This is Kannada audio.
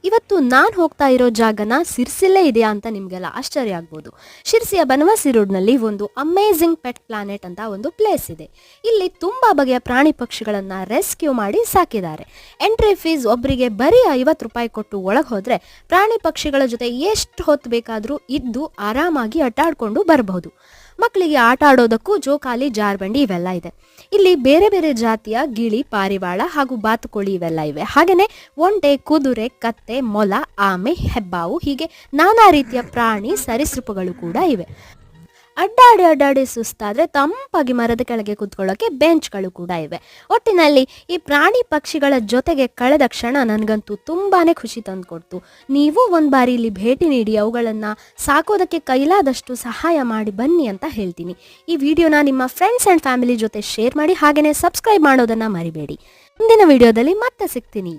ಇವತ್ತು ನಾನು ಹೋಗ್ತಾ ಇರೋ ಜಾಗನ ಸಿರ್ಸಿಲ್ಲೇ ಇದೆಯಾ ಅಂತ ನಿಮಗೆಲ್ಲ ಆಶ್ಚರ್ಯ ಆಗ್ಬೋದು. ಶಿರ್ಸಿಯ ಬನವಾಸಿ ರೋಡ್ನಲ್ಲಿ ಒಂದು ಅಮೇಝಿಂಗ್ ಪೆಟ್ ಪ್ಲಾನೆಟ್ ಅಂತ ಒಂದು ಪ್ಲೇಸ್ ಇದೆ. ಇಲ್ಲಿ ತುಂಬ ಬಗೆಯ ಪ್ರಾಣಿ ಪಕ್ಷಿಗಳನ್ನು ರೆಸ್ಕ್ಯೂ ಮಾಡಿ ಸಾಕಿದ್ದಾರೆ. ಎಂಟ್ರಿ ಫೀಸ್ ಒಬ್ಬರಿಗೆ ಬರೀ 50 ರೂಪಾಯಿ ಕೊಟ್ಟು ಒಳಗೆ ಹೋದರೆ ಪ್ರಾಣಿ ಪಕ್ಷಿಗಳ ಜೊತೆ ಎಷ್ಟು ಹೊತ್ತು ಬೇಕಾದರೂ ಇದ್ದು ಆರಾಮಾಗಿ ಅಡ್ಡಾಡ್ಕೊಂಡು ಬರಬಹುದು. ಮಕ್ಕಳಿಗೆ ಆಟ ಆಡೋದಕ್ಕೂ ಜೋಕಾಲಿ, ಜಾರ್ಬಂಡಿ ಇವೆಲ್ಲ ಇದೆ. ಇಲ್ಲಿ ಬೇರೆ ಬೇರೆ ಜಾತಿಯ ಗಿಳಿ, ಪಾರಿವಾಳ ಹಾಗೂ ಬಾತುಕೋಳಿ ಇವೆಲ್ಲ ಇವೆ. ಹಾಗೆಯೇ ಒಂಟೆ, ಕುದುರೆ, ಕತ್ತೆ, ಮೊಲ, ಆಮೆ, ಹೆಬ್ಬಾವು ಹೀಗೆ ನಾನಾ ರೀತಿಯ ಪ್ರಾಣಿ ಸರೀಸೃಪಗಳು ಕೂಡ ಇವೆ. ಅಡ್ಡಾಡಿ ಸುಸ್ತಾದರೆ ತಂಪಾಗಿ ಮರದ ಕೆಳಗೆ ಕೂತ್ಕೊಳ್ಳೋಕೆ ಬೆಂಚ್ಗಳು ಕೂಡ ಇವೆ. ಒಟ್ಟಿನಲ್ಲಿ ಈ ಪ್ರಾಣಿ ಪಕ್ಷಿಗಳ ಜೊತೆಗೆ ಕಳೆದ ಕ್ಷಣ ನನಗಂತೂ ತುಂಬಾ ಖುಷಿ ತಂದುಕೊಡ್ತು. ನೀವು ಒಂದು ಬಾರಿ ಇಲ್ಲಿ ಭೇಟಿ ನೀಡಿ ಅವುಗಳನ್ನು ಸಾಕೋದಕ್ಕೆ ಕೈಲಾದಷ್ಟು ಸಹಾಯ ಮಾಡಿ ಬನ್ನಿ ಅಂತ ಹೇಳ್ತೀನಿ. ಈ ವಿಡಿಯೋನ ನಿಮ್ಮ ಫ್ರೆಂಡ್ಸ್ ಆ್ಯಂಡ್ ಫ್ಯಾಮಿಲಿ ಜೊತೆ ಶೇರ್ ಮಾಡಿ, ಹಾಗೆಯೇ ಸಬ್ಸ್ಕ್ರೈಬ್ ಮಾಡೋದನ್ನು ಮರಿಬೇಡಿ. ಮುಂದಿನ ವಿಡಿಯೋದಲ್ಲಿ ಮತ್ತೆ ಸಿಗ್ತೀನಿ.